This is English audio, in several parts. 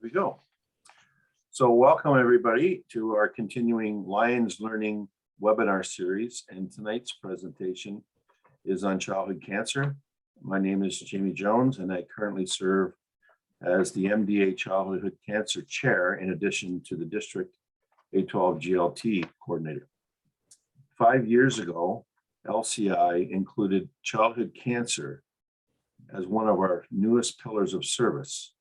we go. So welcome everybody to our continuing Lions Learning webinar series, and tonight's presentation is on childhood cancer. My name is Jamie Jones and I currently serve as the MDA Childhood Cancer Chair in addition to the District A12 GLT Coordinator. 5 years ago, LCI included childhood cancer as one of our newest pillars of service,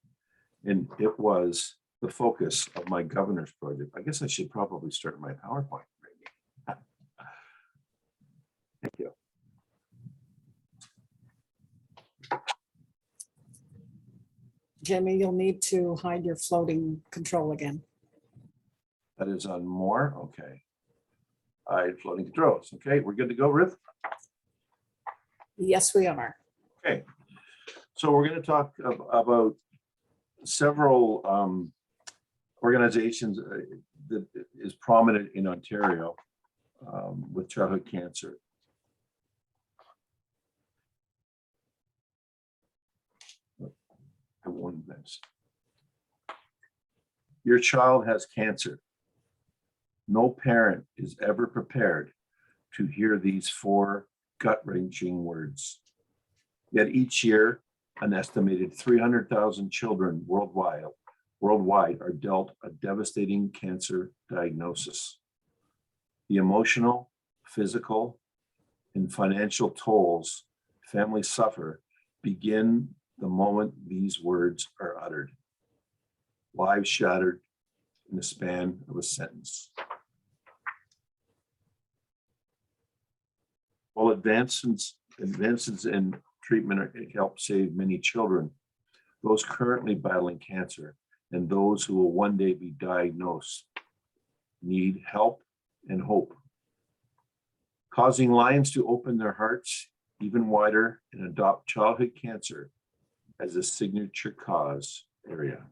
and it was the focus of my governor's project. I guess I should probably start my PowerPoint. Thank you. Jimmy, you'll need to hide your floating control again. That is on more. Okay. Hide floating controls. Okay, we're good to go, Ruth? Yes, we are. Okay. So we're going to talk about several organizations that is prominent in Ontario with childhood cancer. I warned this. Your child has cancer. No parent is ever prepared to hear these 4 gut-wrenching words. Yet each year, an estimated 300,000 children worldwide are dealt a devastating cancer diagnosis. The emotional, physical, and financial tolls families suffer begin the moment these words are uttered. Lives shattered in the span of a sentence. While advances in treatment help save many children, those currently battling cancer and those who will one day be diagnosed need help and hope. Causing Lions to open their hearts even wider and adopt childhood cancer as a signature cause area.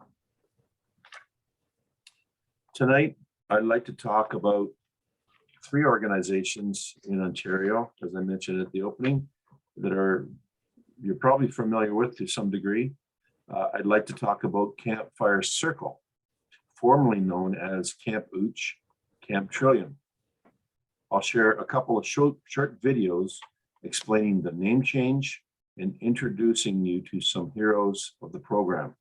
Tonight, I'd like to talk about 3 organizations in Ontario, as I mentioned at the opening, that you're probably familiar with to some degree. I'd like to talk about Campfire Circle, formerly known as Camp Ooch, Camp Trillium. I'll share a couple of short videos explaining the name change and introducing you to some heroes of the program.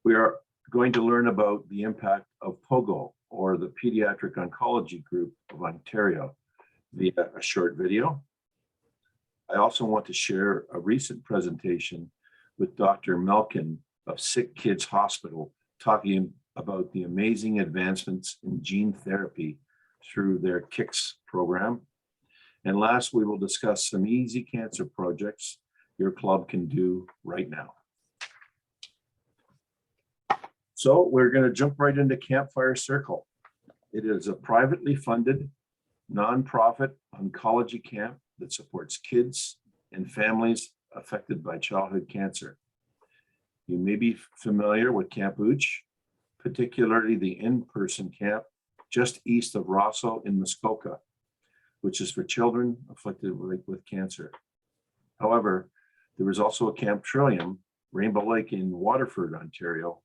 We are going to learn about the impact of POGO, or the Pediatric Oncology Group of Ontario, via a short video. I also want to share a recent presentation with Dr. Malkin of Sickkids Hospital, talking about the amazing advancements in gene therapy through their KICS program. And last, we will discuss some easy cancer projects your club can do right now. So we're going to jump right into Campfire Circle. It is a privately funded, nonprofit oncology camp that supports kids and families affected by childhood cancer. You may be familiar with Camp Ooch, particularly the in-person camp just east of Rosso in Muskoka, which is for children afflicted with cancer. However, there is also a Camp Trillium, Rainbow Lake in Waterford, Ontario,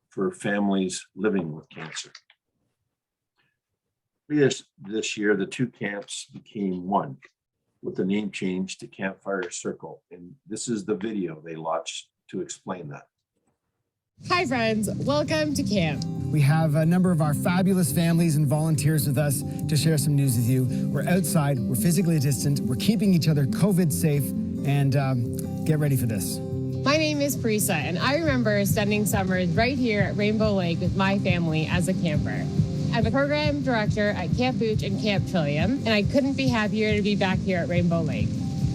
for families living with cancer. This year, the 2 camps became one, with the name change to Campfire Circle. And this is the video they launched to explain that. Hi friends, welcome to camp. We have a number of our fabulous families and volunteers with us to share some news with you. We're outside, we're physically distant, we're keeping each other COVID safe, and get ready for this. My name is Parisa, and I remember spending summers right here at Rainbow Lake with my family as a camper. I'm a program director at Camp Ooch and Camp Trillium, and I couldn't be happier to be back here at Rainbow Lake.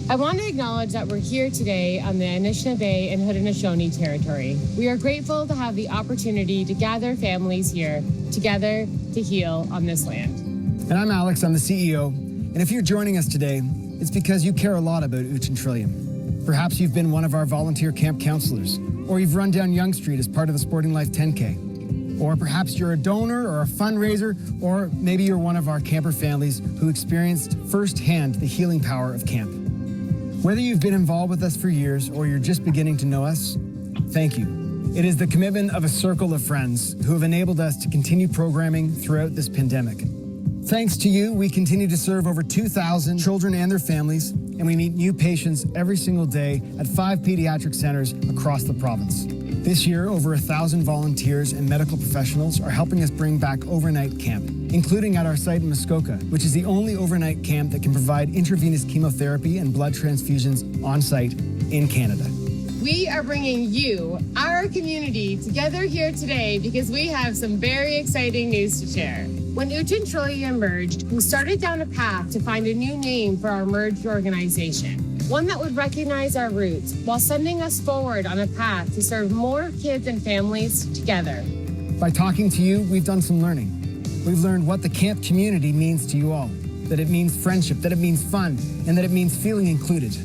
I want to acknowledge that we're here today on the Anishinaabe and Haudenosaunee territory. We are grateful to have the opportunity to gather families here together to heal on this land. And I'm Alex, I'm the CEO, and if you're joining us today, it's because you care a lot about Ooch and Trillium. Perhaps you've been one of our volunteer camp counselors, or you've run down Yonge Street as part of the Sporting Life 10K. Or perhaps you're a donor or a fundraiser, or maybe you're one of our camper families who experienced firsthand the healing power of camp. Whether you've been involved with us for years or you're just beginning to know us, thank you. It is the commitment of a circle of friends who have enabled us to continue programming throughout this pandemic. Thanks to you, we continue to serve over 2,000 children and their families, and we meet new patients every single day at 5 pediatric centers across the province. This year, over 1,000 volunteers and medical professionals are helping us bring back overnight camp, including at our site in Muskoka, which is the only overnight camp that can provide intravenous chemotherapy and blood transfusions on site in Canada. We are bringing you, our community, together here today because we have some very exciting news to share. When Untitled merged, we started down a path to find a new name for our merged organization, one that would recognize our roots while sending us forward on a path to serve more kids and families together. By talking to you, we've done some learning. We've learned what the camp community means to you all, that it means friendship, that it means fun, and that it means feeling included.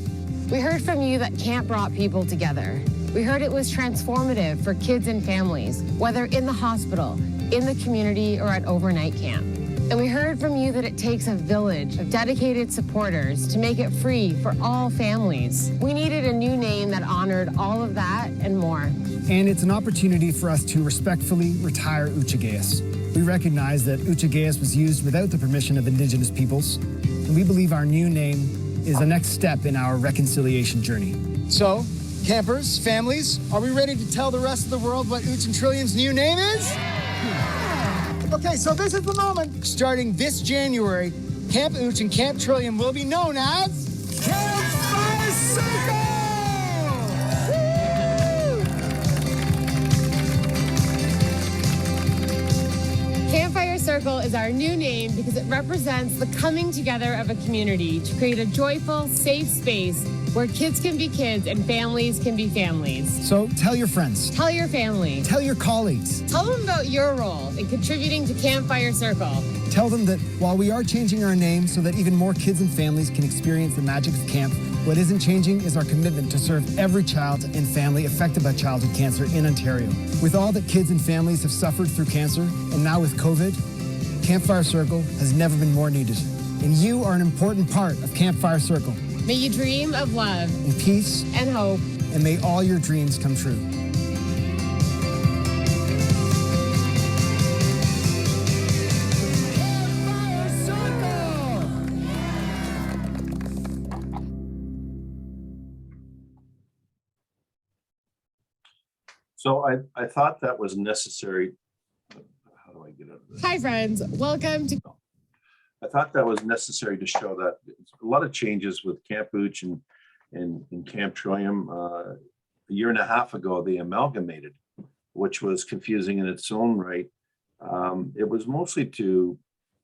We heard from you that camp brought people together. We heard it was transformative for kids and families, whether in the hospital, in the community, or at overnight camp. And we heard from you that it takes a village of dedicated supporters to make it free for all families. We needed a new name that honored all of that and more. And it's an opportunity for us to respectfully retire Uchageas. We recognize that Uchageas was used without the permission of Indigenous peoples, and we believe our new name is the next step in our reconciliation journey. So, campers, families, are we ready to tell the rest of the world what Untillium's new name is? Okay, so this is the moment. Starting this January, Camp Uch and Camp Trillium will be known as Campfire Circle! Campfire Circle is our new name because it represents the coming together of a community to create a joyful, safe space where kids can be kids and families can be families. So tell your friends. Tell your family. Tell your colleagues. Tell them about your role in contributing to Campfire Circle. Tell them that while we are changing our name so that even more kids and families can experience the magic of camp, what isn't changing is our commitment to serve every child and family affected by childhood cancer in Ontario. With all that kids and families have suffered through cancer, and now with COVID, Campfire Circle has never been more needed. And you are an important part of Campfire Circle. May you dream of love And peace. and hope. And may all your dreams come true. So I thought that was necessary. How do I get out of this? Hi, friends. Welcome to I thought that was necessary to show that a lot of changes with Camp Uch and Camp Trillium. A year and a half ago, they amalgamated, which was confusing in its own right. It was mostly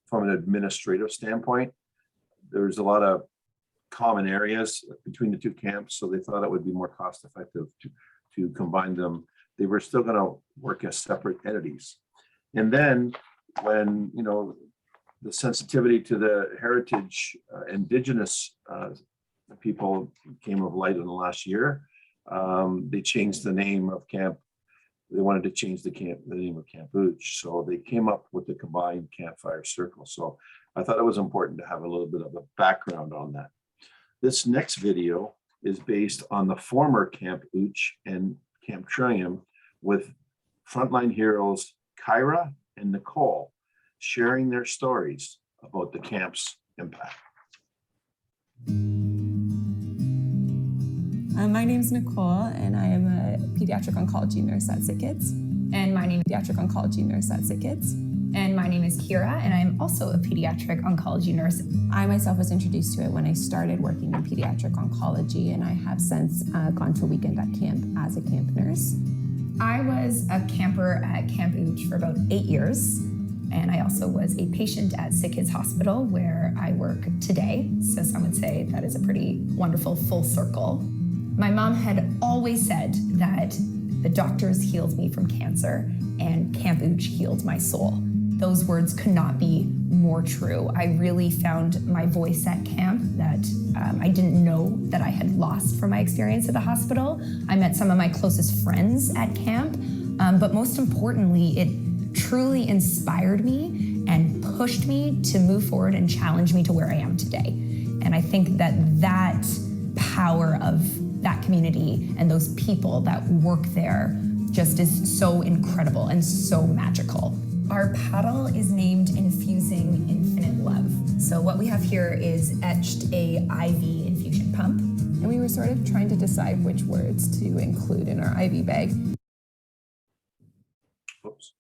from an administrative standpoint. There's a lot of common areas between the two camps, so they thought it would be more cost effective to combine them. They were still going to work as separate entities. And then when, the sensitivity to the heritage Indigenous people came of light in the last year, they changed the name of camp. They wanted to change the name of Camp Uch. So they came up with the combined Campfire Circle. So I thought it was important to have a little bit of a background on that. This next video is based on the former Camp Uch and Camp Trillium with frontline heroes Kyra and Nicole sharing their stories about the camp's impact. My name is Nicole, and I am a pediatric oncology nurse at Sickkids. And my name is pediatric oncology nurse at Sickkids. And my name is Kira, and I'm also a pediatric oncology nurse. I myself was introduced to it when I started working in pediatric oncology, and I have since gone to a weekend at camp as a camp nurse. I was a camper at Camp Uch for about 8 years, and I also was a patient at Sickkids Hospital, where I work today. So some would say that is a pretty wonderful full circle. My mom had always said that the doctors healed me from cancer, and Camp Uch healed my soul. Those words could not be more true. I really found my voice at camp that I didn't know that I had lost from my experience at the hospital. I met some of my closest friends at camp, but most importantly, it truly inspired me and pushed me to move forward and challenge me to where I am today. And I think that power of that community and those people that work there just is so incredible and so magical. Our paddle is named Infusing Infinite Love. So what we have here is etched a IV infusion pump. And we were sort of trying to decide which words to include in our IV bag. Oops.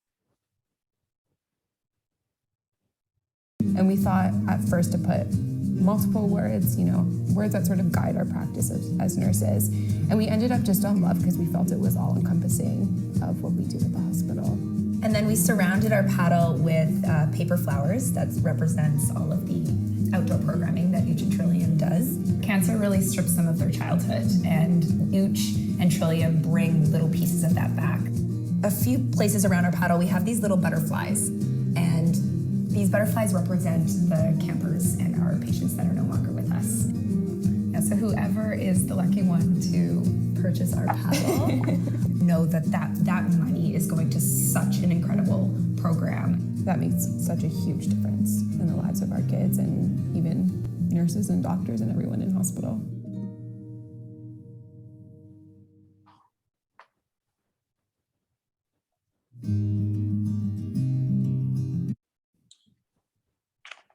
And we thought at first to put multiple words, words that sort of guide our practice as nurses. And we ended up just on love because we felt it was all encompassing of what we do at the hospital. And then we surrounded our paddle with paper flowers that represents all of the outdoor programming that Ooch and Trillium does. Cancer really strips them of their childhood, and Ooch and Trillium bring little pieces of that back. A few places around our paddle, we have these little butterflies, and these butterflies represent the campers and our patients that are no longer with us. Yeah, so whoever is the lucky one to purchase our paddle, know that money is going to such an incredible program. That makes such a huge difference in the lives of our kids and even nurses and doctors and everyone in hospital.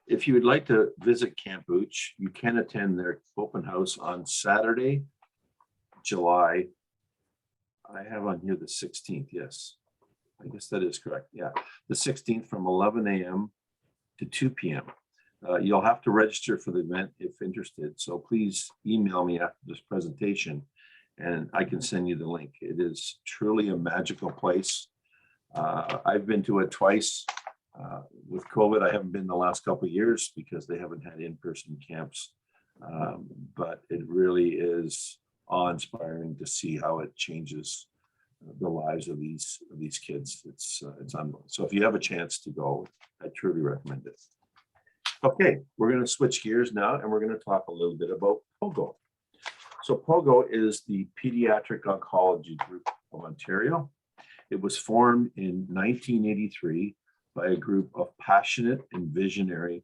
If you would like to visit Camp Ooch, you can attend their open house on Saturday, July. I have on here the 16th, yes. I guess that is correct, yeah. The 16th from 11 a.m. to 2 p.m. You'll have to register for the event if interested, so please email me after this presentation and I can send you the link. It is truly a magical place. I've been to it twice. With COVID, I haven't been the last couple of years because they haven't had in-person camps, but it really is awe-inspiring to see how it changes the lives of these kids. It's unbelievable. So if you have a chance to go, I truly recommend it. Okay, we're going to switch gears now and we're going to talk a little bit about POGO. So POGO is the Pediatric Oncology Group of Ontario. It was formed in 1983 by a group of passionate and visionary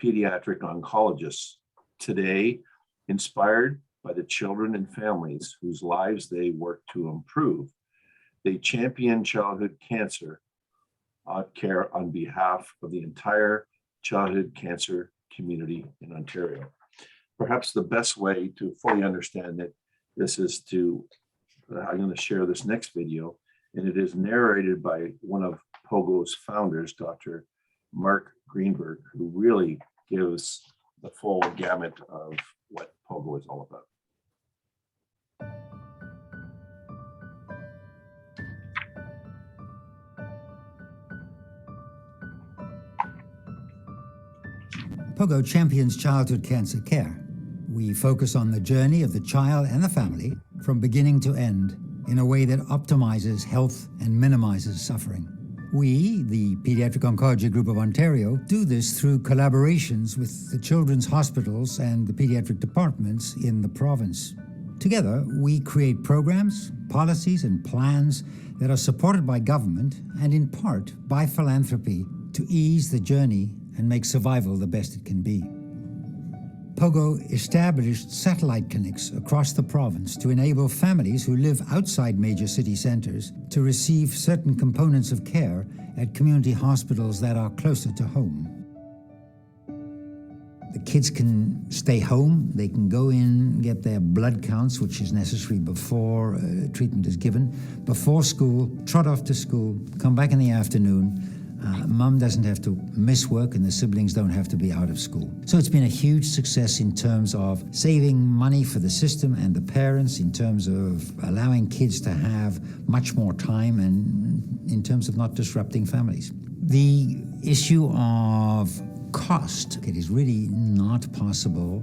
pediatric oncologists, today inspired by the children and families whose lives they work to improve. They champion childhood cancer care on behalf of the entire childhood cancer community in Ontario. Perhaps the best way to fully understand it, this is I'm going to share this next video, and it is narrated by one of POGO's founders, Dr. Mark Greenberg, who really gives the full gamut of what POGO is all about. POGO champions childhood cancer care. We focus on the journey of the child and the family from beginning to end in a way that optimizes health and minimizes suffering. We, the Pediatric Oncology Group of Ontario, do this through collaborations with the children's hospitals and the pediatric departments in the province. Together, we create programs, policies, and plans that are supported by government and in part by philanthropy to ease the journey and make survival the best it can be. POGO established satellite clinics across the province to enable families who live outside major city centres to receive certain components of care at community hospitals that are closer to home. The kids can stay home, they can go in, get their blood counts, which is necessary before treatment is given, before school, trot off to school, come back in the afternoon. Mum doesn't have to miss work and the siblings don't have to be out of school. So it's been a huge success in terms of saving money for the system and the parents, in terms of allowing kids to have much more time, and in terms of not disrupting families. The issue of cost, it is really not possible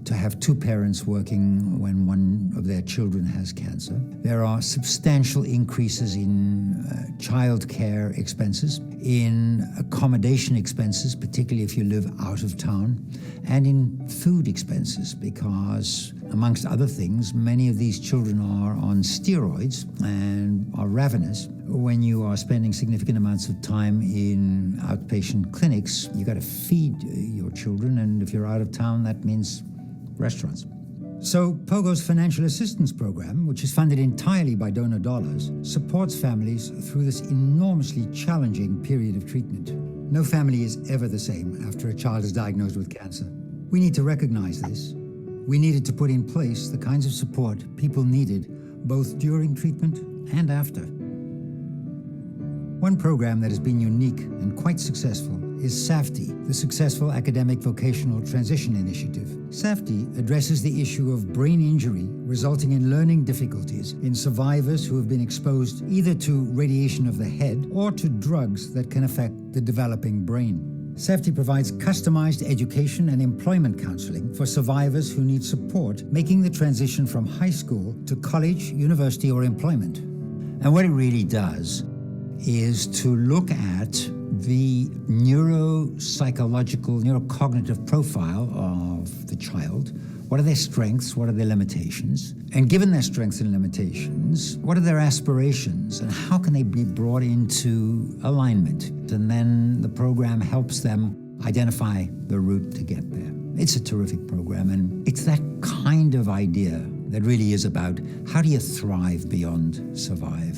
to have two parents working when one of their children has cancer. There are substantial increases in childcare expenses, in accommodation expenses, particularly if you live out of town, and in food expenses, because, amongst other things, many of these children are on steroids and are ravenous. When you are spending significant amounts of time in outpatient clinics, you got to feed your children, and if you're out of town, that means restaurants. So POGO's financial assistance program, which is funded entirely by donor dollars, supports families through this enormously challenging period of treatment. No family is ever the same after a child is diagnosed with cancer. We need to recognize this. We needed to put in place the kinds of support people needed both during treatment and after. One program that has been unique and quite successful is SAFTI, the Successful Academic Vocational Transition Initiative. SAFTI addresses the issue of brain injury resulting in learning difficulties in survivors who have been exposed either to radiation of the head or to drugs that can affect the developing brain. SAFTI provides customized education and employment counseling for survivors who need support making the transition from high school to college, university, or employment. And what it really does is to look at the neuropsychological, neurocognitive profile of the child. What are their strengths? What are their limitations? And given their strengths and limitations, what are their aspirations? And how can they be brought into alignment? And then the program helps them identify the route to get there. It's a terrific program, and it's that kind of idea that really is about how do you thrive beyond survive.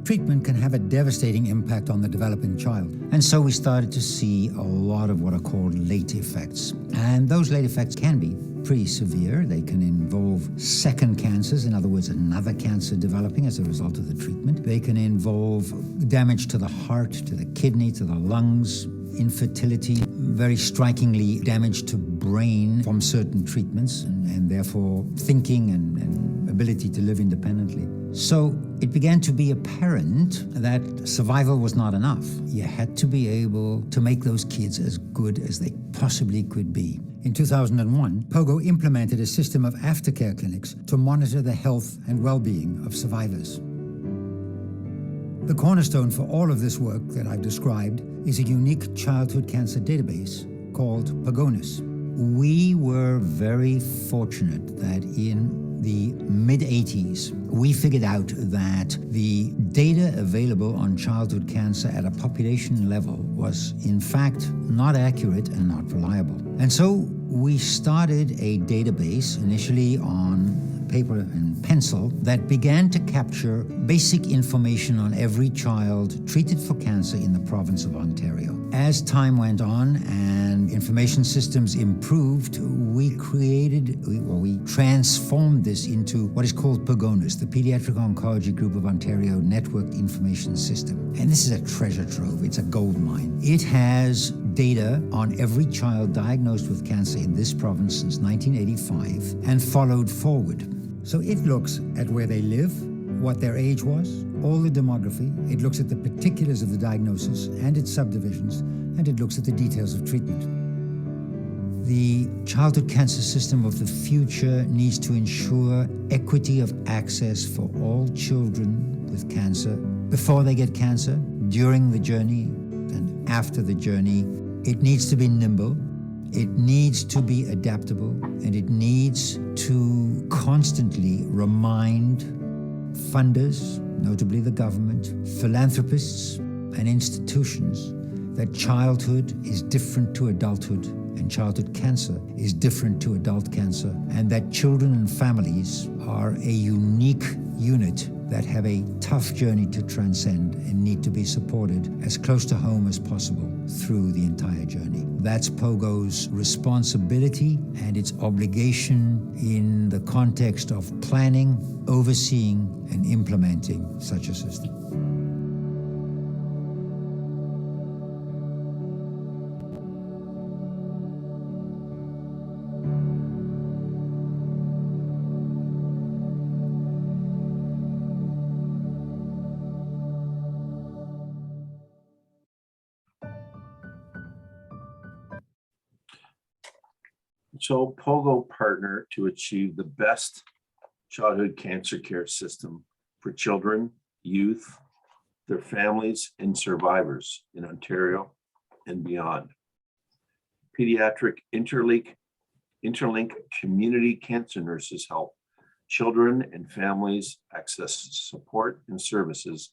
Treatment can have a devastating impact on the developing child. And so we started to see a lot of what are called late effects. And those late effects can be pretty severe. They can involve second cancers, in other words, another cancer developing as a result of the treatment. They can involve damage to the heart, to the kidney, to the lungs, infertility, very strikingly damage to brain from certain treatments, and therefore thinking and ability to live independently. So it began to be apparent that survival was not enough. You had to be able to make those kids as good as they possibly could be. In 2001, POGO implemented a system of aftercare clinics to monitor the health and well-being of survivors. The cornerstone for all of this work that I've described is a unique childhood cancer database called POGONUS. We were very fortunate that in the mid-80s, we figured out that the data available on childhood cancer at a population level was in fact not accurate and not reliable. And so we started a database initially on paper and pencil that began to capture basic information on every child treated for cancer in the province of Ontario. As time went on and information systems improved, we transformed this into what is called POGONUS, the Pediatric Oncology Group of Ontario Networked Information System. And this is a treasure trove. It's a gold mine. It has data on every child diagnosed with cancer in this province since 1985 and followed forward. So it looks at where they live, what their age was, all the demography. It looks at the particulars of the diagnosis and its subdivisions, and it looks at the details of treatment. The childhood cancer system of the future needs to ensure equity of access for all children with cancer before they get cancer, during the journey, and after the journey. It needs to be nimble. It needs to be adaptable, and it needs to constantly remind funders, notably the government, philanthropists, and institutions that childhood is different to adulthood, and childhood cancer is different to adult cancer, and that children and families are a unique unit that have a tough journey to transcend and need to be supported as close to home as possible through the entire journey. That's POGO's responsibility and its obligation in the context of planning, overseeing, and implementing such a system. So POGO partner to achieve the best childhood cancer care system for children, youth, their families, and survivors in Ontario and beyond. Pediatric interlink community cancer nurses help children and families access support and services,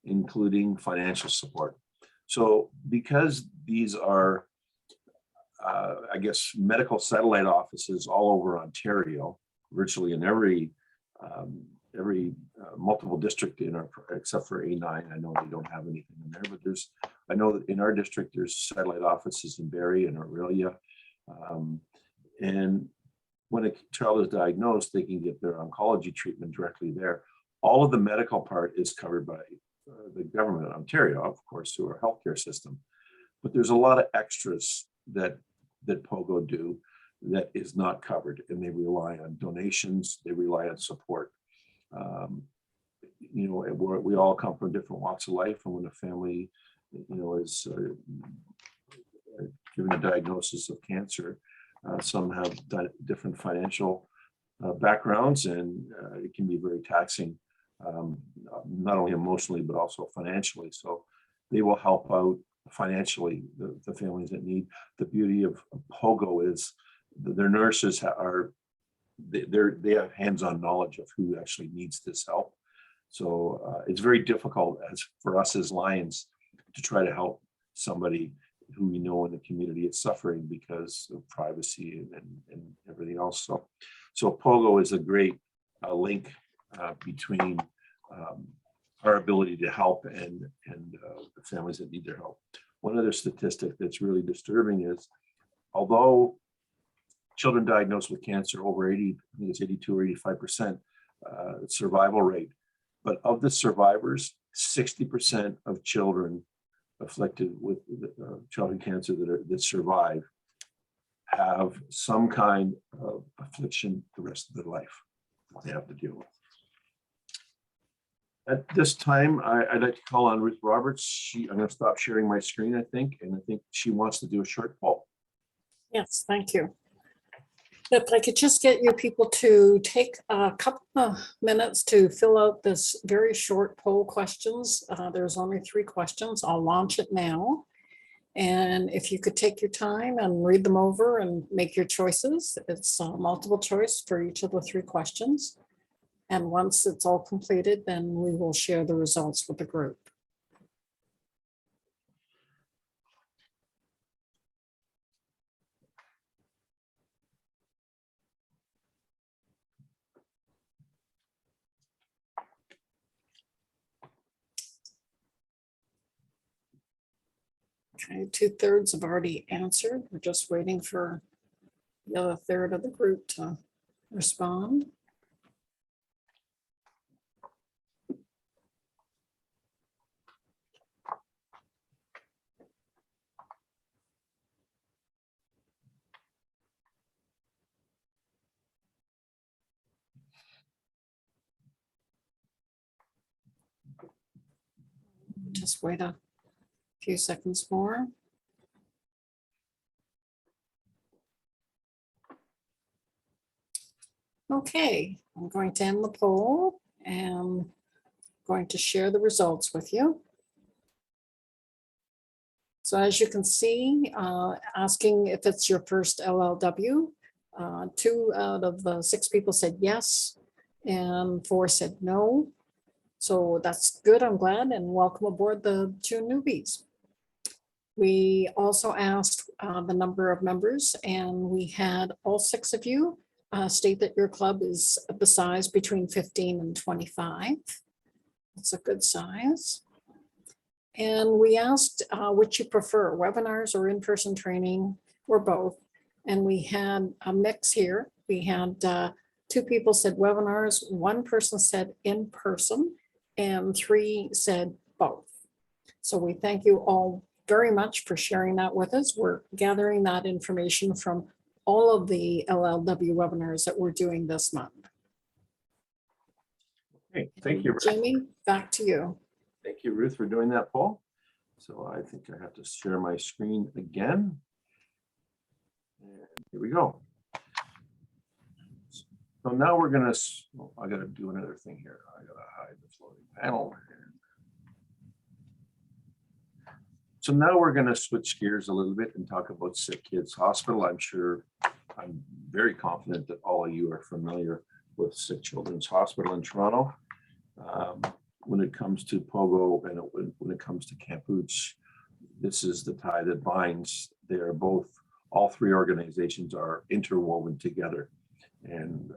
including financial support. So because these are I guess, medical satellite offices all over Ontario, virtually in every multiple district in our, except for A9. I know they don't have anything in there, but I know that in our district, there's satellite offices in Barrie and Aurelia. And when a child is diagnosed, they can get their oncology treatment directly there. All of the medical part is covered by the government of Ontario, of course, through our healthcare system. But there's a lot of extras that POGO do that is not covered, and they rely on donations, they rely on support. You know, we all come from different walks of life, and when a family, you know, is given a diagnosis of cancer, some have different financial backgrounds, and it can be very taxing, not only emotionally, but also financially. So they will help out financially the families that need. The beauty of POGO is their nurses they have hands-on knowledge of who actually needs this help. So it's very difficult for us as Lions to try to help somebody who we know in the community is suffering because of privacy and everything else. So POGO is a great link between our ability to help and the families that need their help. One other statistic that's really disturbing is, although children diagnosed with cancer over 80, I think it's 82 or 85% survival rate, but of the survivors, 60% of children afflicted with childhood cancer that survive have some kind of affliction the rest of their life that they have to deal with. At this time, I'd like to call on Ruth Roberts. I'm going to stop sharing my screen, I think, and I think she wants to do a short poll. Yes, thank you. If I could just get you people to take a couple of minutes to fill out this very short poll questions. There's only 3 questions. I'll launch it now. And if you could take your time and read them over and make your choices, it's multiple choice for each of the 3 questions. And once it's all completed, then we will share the results with the group. Okay, 2/3 have already answered. We're just waiting for the other third of the group to respond. Just wait a few seconds more. Okay, I'm going to end the poll and going to share the results with you. So as you can see, asking if it's your first LLW, 2 out of the 6 people said yes, and 4 said no. So that's good, I'm glad, and welcome aboard the 2 newbies. We also asked the number of members, and we had all 6 of you state that your club is the size between 15 and 25. It's a good size. And we asked which you prefer, webinars or in-person training, or both. And we had a mix here. We had 2 people said webinars, 1 person said in-person, and 3 said both. So we thank you all very much for sharing that with us. We're gathering that information from all of the LLW webinars that we're doing this month. Okay, thank you, Ruth. Jamie, back to you. Thank you, Ruth, for doing that poll. So I think I have to share my screen again. And here we go. So now we're gonna, I gotta do another thing here. I gotta hide the floating panel. So now we're gonna switch gears a little bit and talk about Sickkids Hospital. I'm very confident that all of you are familiar with Sick Children's Hospital in Toronto. When it comes to POGO and when it comes to Camp Hooch, this is the tie that binds. They are both all three organizations are interwoven together and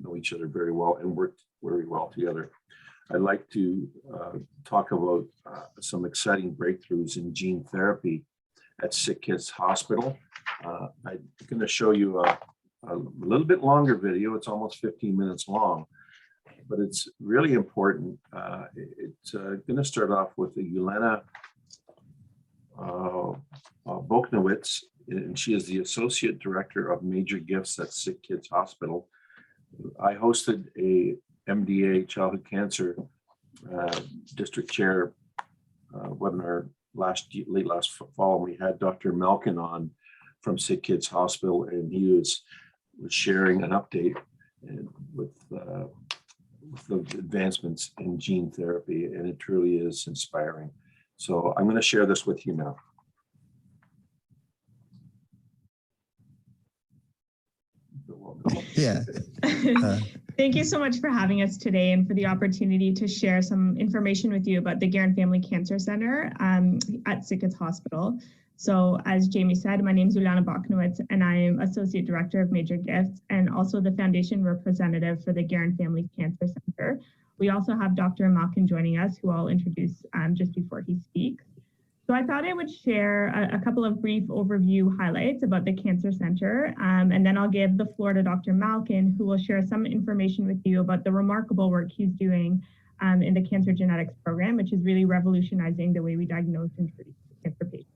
know each other very well and work very well together. I'd like to talk about some exciting breakthroughs in gene therapy at Sickkids Hospital. I'm going to show you a little bit longer video. It's almost 15 minutes long, but it's really important. It's going to start off with Yelena Boknowitz, and she is the Associate Director of Major Gifts at Sickkids Hospital. I hosted a MDA Childhood Cancer District Chair webinar late last fall. We had Dr. Malkin on from Sickkids Hospital, and he was sharing an update with the advancements in gene therapy, and it truly is inspiring. So I'm going to share this with you now. Yeah. Thank you so much for having us today and for the opportunity to share some information with you about the Guerin Family Cancer Center at Sickkids Hospital. So as Jamie said, my name is Yelena Boknowitz, and I am Associate Director of Major Gifts and also the Foundation Representative for the Guerin Family Cancer Center. We also have Dr. Malkin joining us, who I'll introduce just before he speaks. So I thought I would share a couple of brief overview highlights about the Cancer Center, and then I'll give the floor to Dr. Malkin, who will share some information with you about the remarkable work he's doing in the cancer genetics program, which is really revolutionizing the way we diagnose and treat cancer patients.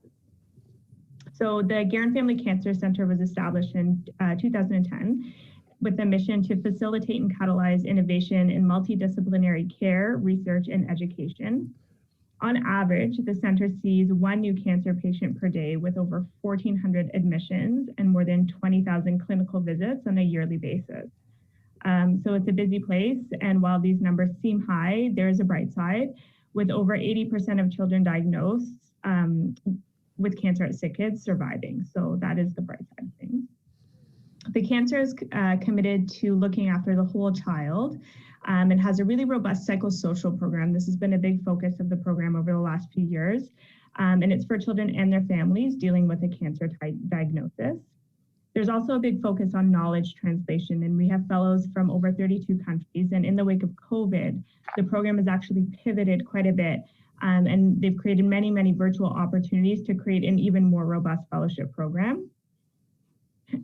So the Guerin Family Cancer Center was established in 2010 with a mission to facilitate and catalyze innovation in multidisciplinary care, research, and education. On average, the center sees one new cancer patient per day with over 1,400 admissions and more than 20,000 clinical visits on a yearly basis. So it's a busy place, and while these numbers seem high, there is a bright side, with over 80% of children diagnosed with cancer at Sickkids surviving. So that is the bright side of things. The cancer is committed to looking after the whole child, and has a really robust psychosocial program. This has been a big focus of the program over the last few years, and it's for children and their families dealing with a cancer diagnosis. There's also a big focus on knowledge translation, and we have fellows from over 32 countries, and in the wake of COVID, the program has actually pivoted quite a bit, and they've created many, many virtual opportunities to create an even more robust fellowship program.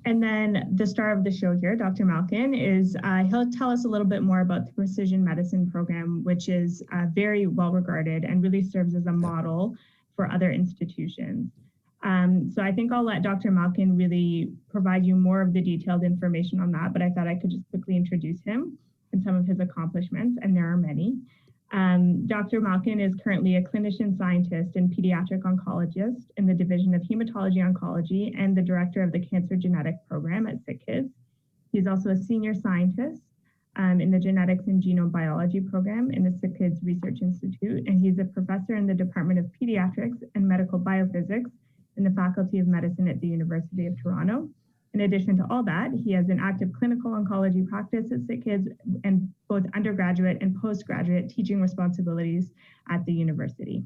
And then the star of the show here, Dr. Malkin, he'll tell us a little bit more about the precision medicine program, which is very well regarded and really serves as a model for other institutions. So I think I'll let Dr. Malkin really provide you more of the detailed information on that, but I thought I could just quickly introduce him and some of his accomplishments, and there are many. Dr. Malkin is currently a clinician scientist and pediatric oncologist in the Division of Hematology Oncology and the director of the Cancer Genetic Program at Sickkids. He's also a senior scientist in the Genetics and Genome Biology program in the Sickkids Research Institute, and he's a professor in the Department of Pediatrics and Medical Biophysics in the Faculty of Medicine at the University of Toronto. In addition to all that, he has an active clinical oncology practice at Sickkids and both undergraduate and postgraduate teaching responsibilities at the university.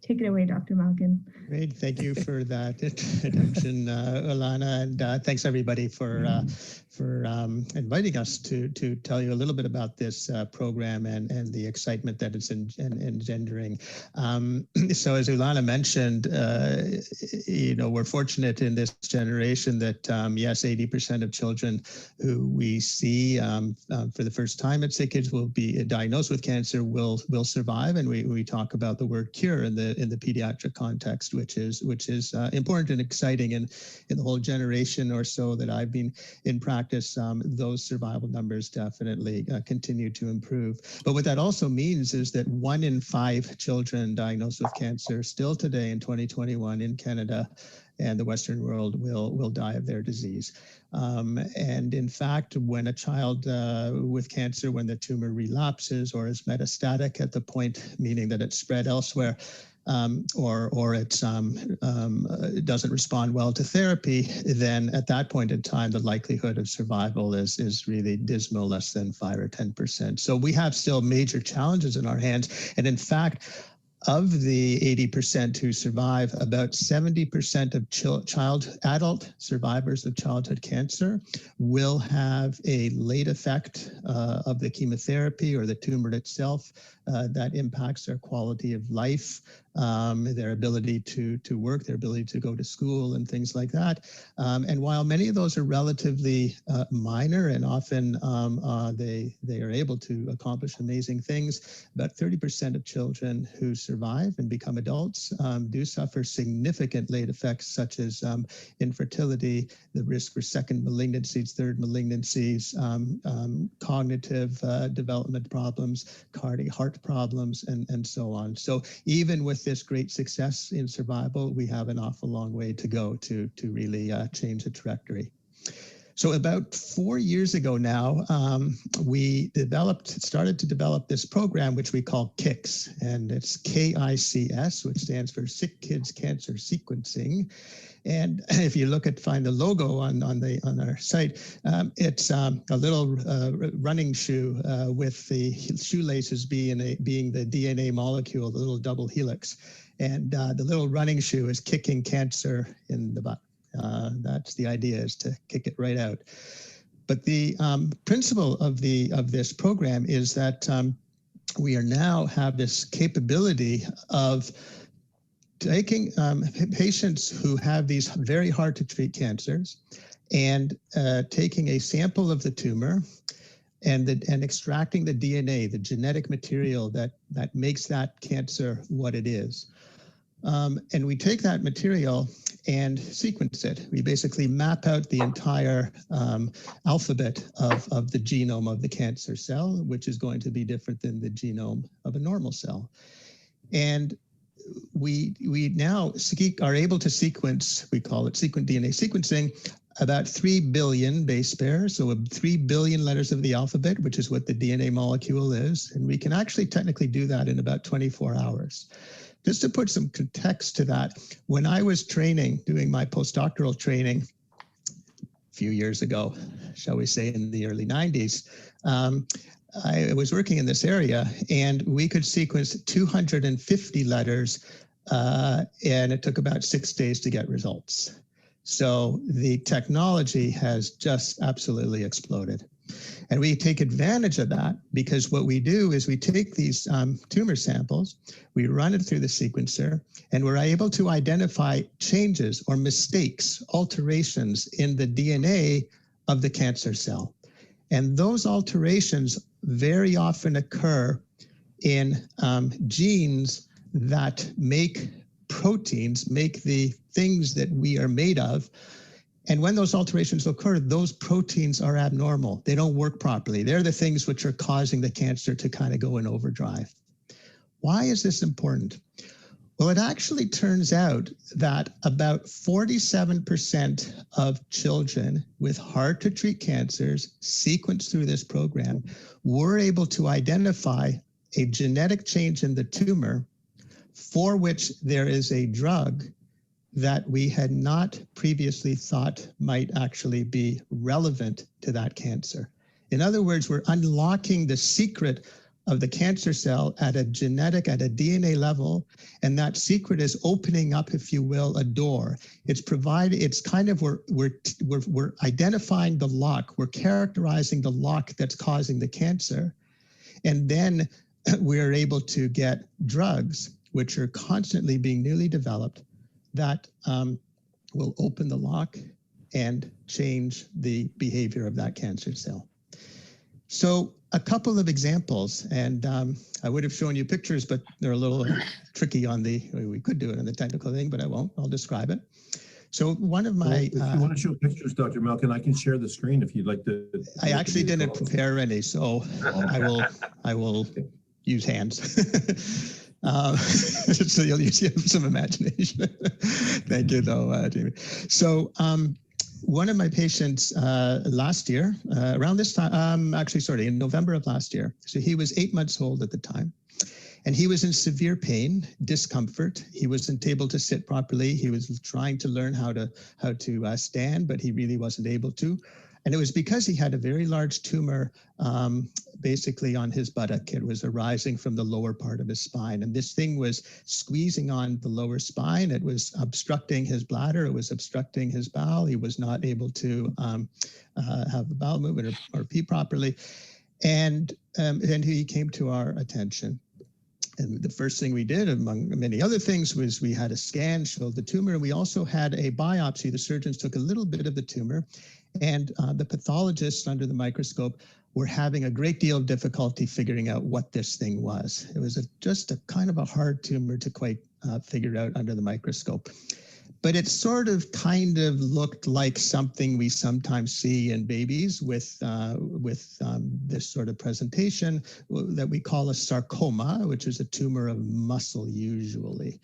Take it away, Dr. Malkin. Great, thank you for that introduction, Alana, and thanks everybody for inviting us to tell you a little bit about this program and the excitement that it's engendering. So as Ulana mentioned, we're fortunate in this generation that yes, 80% of children who we see for the first time at Sickkids will be diagnosed with cancer will survive, and we talk about the word cure in the pediatric context, which is important and exciting. And in the whole generation or so that I've been in practice, those survival numbers definitely continue to improve. But what that also means is that 1 in 5 children diagnosed with cancer still today in 2021 in Canada and the Western world will die of their disease. And in fact, when a child with cancer, when the tumor relapses or is metastatic at the point, meaning that it's spread elsewhere, or it doesn't respond well to therapy, then at that point in time, the likelihood of survival is really dismal, less than 5 or 10%. So we have still major challenges in our hands. And in fact, Of the 80% who survive, about 70% of adult survivors of childhood cancer will have a late effect of the chemotherapy or the tumor itself that impacts their quality of life, their ability to work, their ability to go to school and things like that. And while many of those are relatively minor and often they are able to accomplish amazing things, about 30% of children who survive and become adults do suffer significant late effects such as infertility, the risk for second malignancies, third malignancies, cognitive development problems, heart problems, and so on. So even with this great success in survival, we have an awful long way to go to really change the trajectory. So about 4 years ago now, we started to develop this program, which we call KICS, and it's KICS, which stands for Sickkids Cancer Sequencing. And if you find the logo on our site, it's a little running shoe with the shoelaces being the DNA molecule, the little double helix. And the little running shoe is kicking cancer in the butt. That's the idea, is to kick it right out. But the principle of this program is that we are now have this capability of taking patients who have these very hard to treat cancers and taking a sample of the tumor and extracting the DNA, the genetic material that makes that cancer what it is. And we take that material and sequence it. We basically map out the entire alphabet of the genome of the cancer cell, which is going to be different than the genome of a normal cell. And we now are able to sequence, we call it Sequent Dna Sequencing, about 3 billion base pairs, so 3 billion letters of the alphabet, which is what the DNA molecule is. And we can actually technically do that in about 24 hours. Just to put some context to that, when I was doing my postdoctoral training a few years ago, shall we say in the early 90s, I was working in this area and we could sequence 250 letters and it took about 6 days to get results. So the technology has just absolutely exploded. And we take advantage of that because what we do is we take these tumor samples, we run it through the sequencer, and we're able to identify changes or mistakes, alterations in the DNA of the cancer cell. And those alterations very often occur in genes that make proteins, make the things that we are made of. And when those alterations occur, those proteins are abnormal. They don't work properly. They're the things which are causing the cancer to kind of go in overdrive. Why is this important? Well, it actually turns out that about 47% of children with hard to treat cancers sequenced through this program were able to identify a genetic change in the tumor for which there is a drug that we had not previously thought might actually be relevant to that cancer. In other words, we're unlocking the secret of the cancer cell at a DNA level, and that secret is opening up, if you will, a door. We're identifying the lock, we're characterizing the lock that's causing the cancer, and then we're able to get drugs, which are constantly being newly developed, that will open the lock and change the behavior of that cancer cell. So a couple of examples, and I would have shown you pictures, but they're a little tricky we could do it on the technical thing, but I won't, I'll describe it. So one of my- If you want to show pictures, Dr. Malkin, I can share the screen if you'd like to. I actually didn't prepare any, so I will use hands. So you'll use some imagination. Thank you though, Jamie. So one of my patients last year, around this time, in November of last year, so he was 8 months old at the time, and he was in severe pain, discomfort. He wasn't able to sit properly. He was trying to learn how to stand, but he really wasn't able to. And it was because he had a very large tumor basically on his buttock. It was arising from the lower part of his spine. And this thing was squeezing on the lower spine. It was obstructing his bladder. It was obstructing his bowel. He was not able to have a bowel movement or pee properly. And then he came to our attention. And the first thing we did, among many other things, was we had a scan, showed the tumor, and we also had a biopsy. The surgeons took a little bit of the tumor, and the pathologists under the microscope were having a great deal of difficulty figuring out what this thing was. It was just a kind of a hard tumor to quite figure out under the microscope. But it sort of kind of looked like something we sometimes see in babies with this sort of presentation that we call a sarcoma, which is a tumor of muscle usually.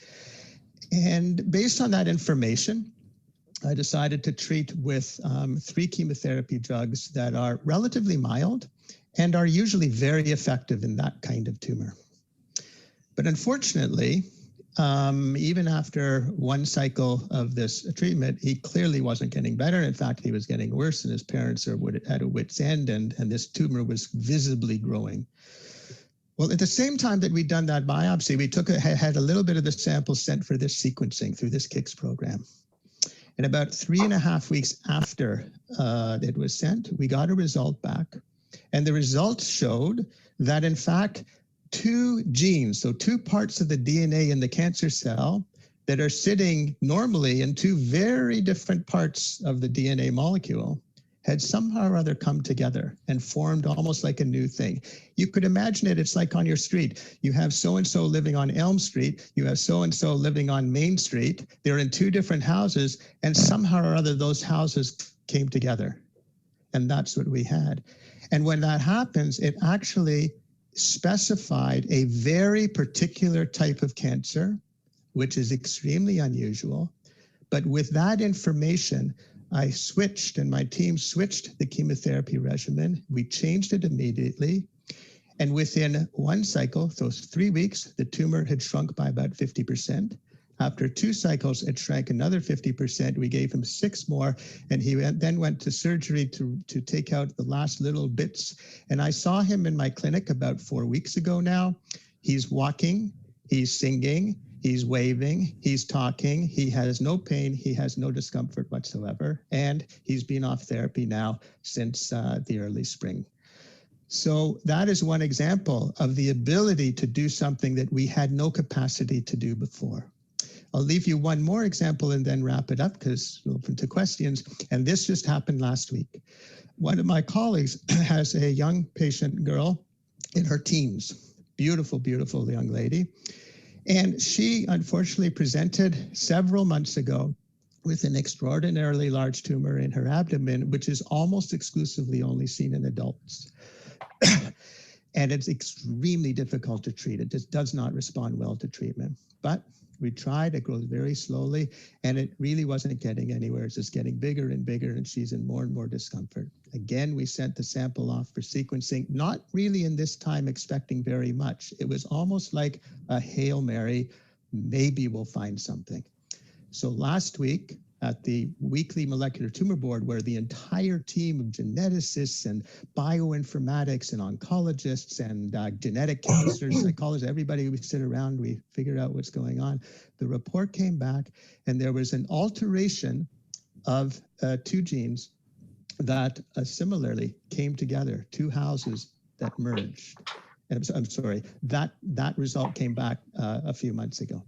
And based on that information, I decided to treat with 3 chemotherapy drugs that are relatively mild and are usually very effective in that kind of tumor. But unfortunately, even after 1 cycle of this treatment, he clearly wasn't getting better. In fact, he was getting worse, and his parents are at a wit's end, and this tumor was visibly growing. Well, at the same time that we'd done that biopsy, we had a little bit of the sample sent for this sequencing through this KICS program. And about 3.5 weeks after it was sent, we got a result back. And the results showed that, in fact, 2 genes, so 2 parts of the DNA in the cancer cell that are sitting normally in 2 very different parts of the DNA molecule, had somehow or other come together and formed almost like a new thing. You could imagine it, it's like on your street. You have so-and-so living on Elm Street, you have so-and-so living on Main Street. They're in 2 different houses, and somehow or other those houses came together. And that's what we had. And when that happens, it actually specified a very particular type of cancer, which is extremely unusual. But with that information, I switched, and my team switched the chemotherapy regimen. We changed it immediately. And within 1 cycle, those 3 weeks, the tumor had shrunk by about 50%. After 2 cycles, it shrank another 50%. We gave him 6 more, and he then went to surgery to take out the last little bits. And I saw him in my clinic about 4 weeks ago now. He's walking, he's singing, he's waving, he's talking, he has no pain, he has no discomfort whatsoever, and he's been off therapy now since the early spring. So that is one example of the ability to do something that we had no capacity to do before. I'll leave you one more example and then wrap it up because we're open to questions. And this just happened last week. One of my colleagues has a young patient girl in her teens, beautiful, beautiful young lady. And she unfortunately presented several months ago with an extraordinarily large tumor in her abdomen, which is almost exclusively only seen in adults. And it's extremely difficult to treat. It just does not respond well to treatment. But we tried, it grows very slowly, and it really wasn't getting anywhere. It's just getting bigger and bigger, and she's in more and more discomfort. Again, we sent the sample off for sequencing, not really in this time expecting very much. It was almost like a Hail Mary, maybe we'll find something. So last week, at the weekly molecular tumor board, where the entire team of geneticists and bioinformatics and oncologists and genetic counselors, psychologists, everybody, we sit around, we figured out what's going on. The report came back, and there was an alteration of 2 genes that similarly came together, 2 houses that merged. And I'm sorry, that result came back a few months ago.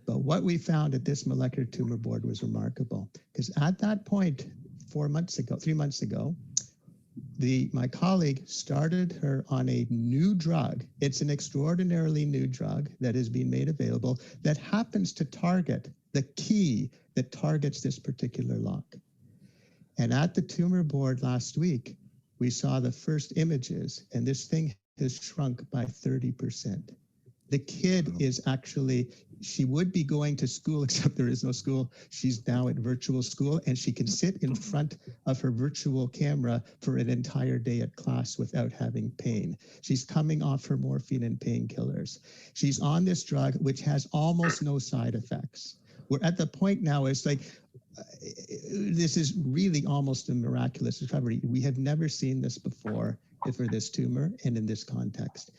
But what we found at this molecular tumor board was remarkable, because at that point, 3 months ago, my colleague started her on a new drug. It's an extraordinarily new drug that is being made available that happens to target the key that targets this particular lock. And at the tumor board last week, we saw the first images, and this thing has shrunk by 30%. The kid is actually, she would be going to school, except there is no school. She's now at virtual school, and she can sit in front of her virtual camera for an entire day at class without having pain. She's coming off her morphine and painkillers. She's on this drug, which has almost no side effects. We're at the point now, it's like, this is really almost a miraculous recovery. We have never seen this before for this tumor and in this context.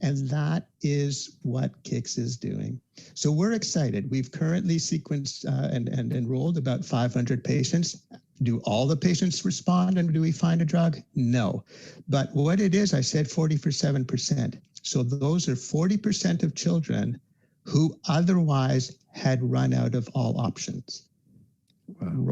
And that is what KICS is doing. So we're excited. We've currently sequenced and enrolled about 500 patients. Do all the patients respond and do we find a drug? No. But what it is, I said 47%. So those are 40% of children who otherwise had run out of all options.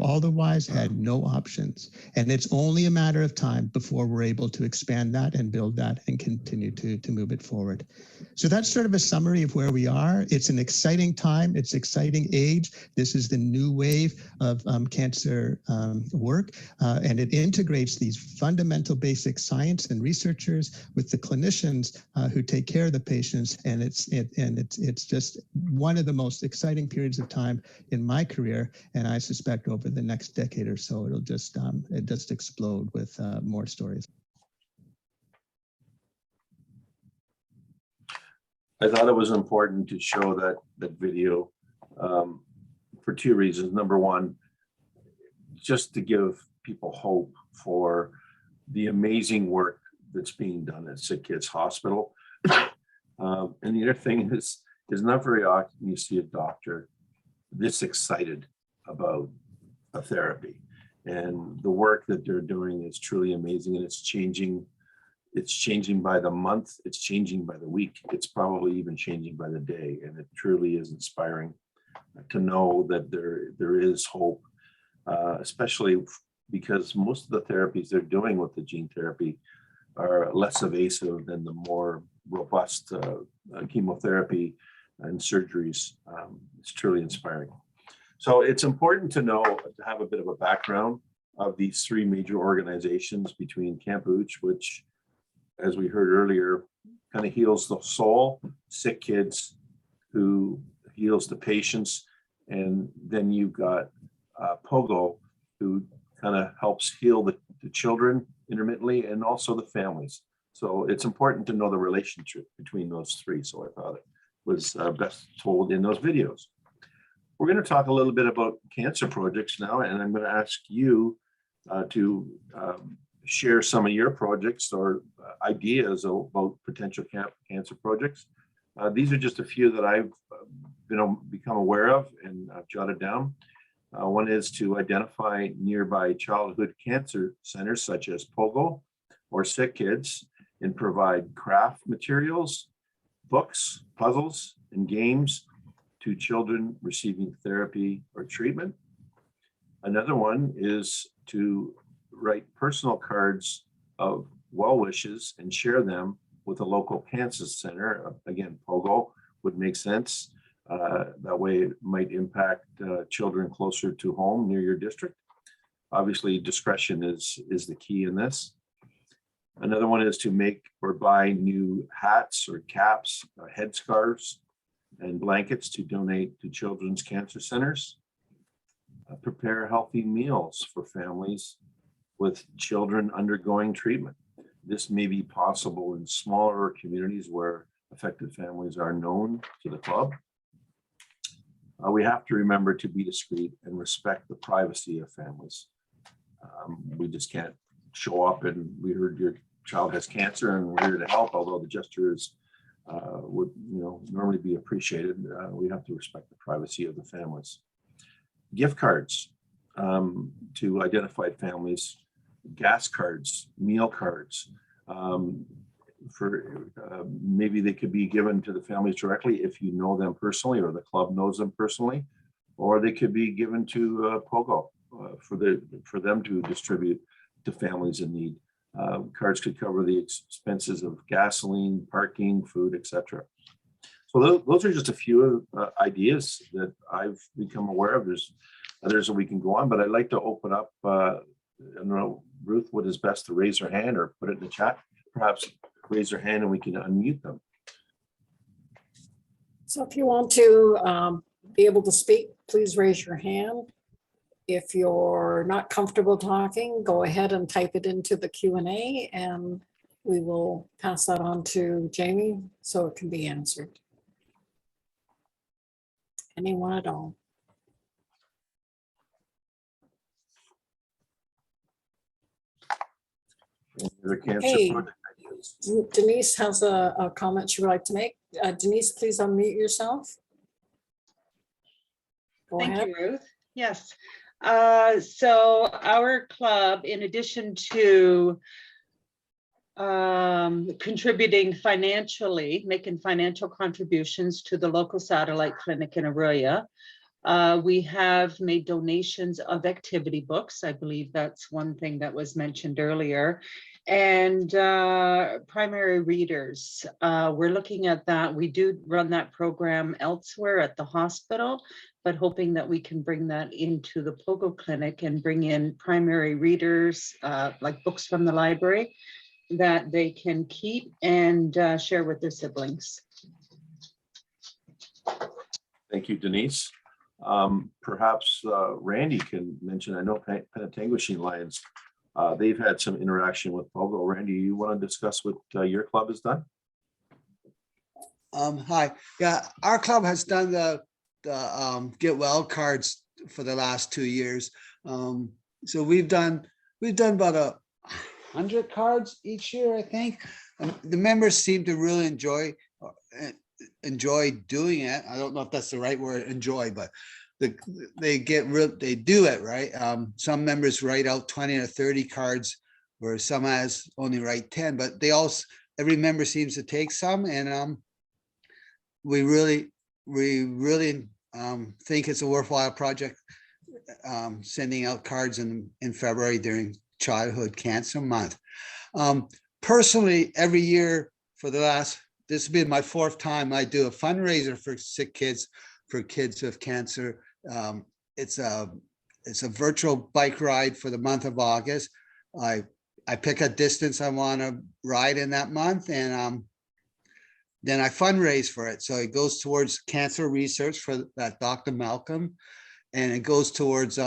Otherwise had no options. And it's only a matter of time before we're able to expand that and build that and continue to move it forward. So that's sort of a summary of where we are. It's an exciting time. It's exciting age. This is the new wave of cancer work. And it integrates these fundamental basic science and researchers with the clinicians who take care of the patients. And it's just one of the most exciting periods of time in my career. And I suspect over the next decade or so, it'll just explode with more stories. I thought it was important to show that video for two reasons. Number one, just to give people hope for the amazing work that's being done at Sickkids Hospital. And the other thing is not very often you see a doctor this excited about a therapy, and the work that they're doing is truly amazing, and it's changing by the month, it's changing by the week, it's probably even changing by the day, and it truly is inspiring to know that there is hope, especially because most of the therapies they're doing with the gene therapy are less evasive than the more robust chemotherapy and surgeries. It's truly inspiring. So it's important to know, to have a bit of a background of these three major organizations between Camp Ooch, which, as we heard earlier, kind of heals the soul, Sickkids, who heals the patients, and then you've got POGO, who kind of helps heal the children intermittently and also the families. So it's important to know the relationship between those three. So I thought it was best told in those videos. We're going to talk a little bit about cancer projects now, and I'm going to ask you to share some of your projects or ideas about potential cancer projects. These are just a few that I've become aware of and I've jotted down. One is to identify nearby childhood cancer centers such as POGO or Sickkids and provide craft materials, books, puzzles, and games to children receiving therapy or treatment. Another one is to write personal cards of well wishes and share them with a local cancer center. Again, POGO would make sense. That way it might impact children closer to home near your district. Obviously, discretion is the key in this. Another one is to make or buy new hats or caps, headscarves, and blankets to donate to children's cancer centers. Prepare healthy meals for families with children undergoing treatment. This may be possible in smaller communities where affected families are known to the club. We have to remember to be discreet and respect the privacy of families. We just can't show up and we heard your child has cancer and we're here to help, although the gesture is would normally be appreciated. We have to respect the privacy of the families. Gift cards to identified families, gas cards, meal cards. Maybe they could be given to the families directly if you know them personally or the club knows them personally, or they could be given to POGO for them to distribute to families in need. Cards could cover the expenses of gasoline, parking, food, etc. So those are just a few ideas that I've become aware of. There's others that we can go on, but I'd like to open up. I don't know, Ruth, what is best to raise her hand or put it in the chat? Perhaps raise their hand and we can unmute them. So if you want to be able to speak, please raise your hand. If you're not comfortable talking, go ahead and type it into the Q&A and we will pass that on to Jamie so it can be answered. Anyone at all? Any other cancer Okay. project ideas? Denise has a comment she would like to make. Denise, please unmute yourself. Go Thank ahead. you, Ruth. Yes. So our club, in addition to contributing financially, making financial contributions to the local satellite clinic in Aurelia, we have made donations of activity books. I believe that's one thing that was mentioned earlier. And primary readers. We're looking at that. We do run that program elsewhere at the hospital, but hoping that we can bring that into the POGO clinic and bring in primary readers, like books from the library, that they can keep and share with their siblings. Thank you, Denise. Perhaps Randy can mention, I know Penetanguishene Lions, they've had some interaction with POGO. Randy, you want to discuss what your club has done? Hi. Yeah, our club has done the get well cards for the last 2 years. So we've done about 100 cards each year, I think. The members seem to really enjoy doing it. I don't know if that's the right word, enjoy, but they do it right. Some members write out 20 or 30 cards, where some has only write 10, but every member seems to take some, and we really think it's a worthwhile project, sending out cards in February during Childhood Cancer Month. Personally, every year for this has been my 4th time I do a fundraiser for Sickkids, for kids with cancer. It's a virtual bike ride for the month of August. I pick a distance I want to ride in that month, and then I fundraise for it. So it goes towards cancer research for that Dr. Malkin, and it goes towards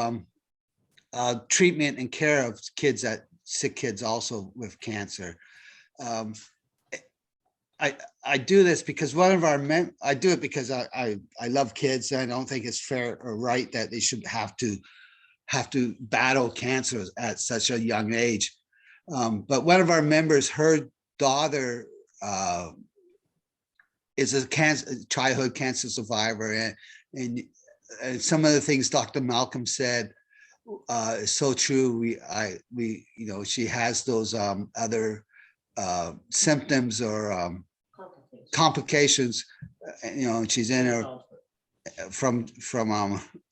treatment and care of kids, sick kids also with cancer. I do this because I do it because I love kids, and I don't think it's fair or right that they should have to battle cancer at such a young age. But one of our members, her daughter is a childhood cancer survivor, and some of the things Dr. Malcolm said is so true. She has those other symptoms or complications. She's in her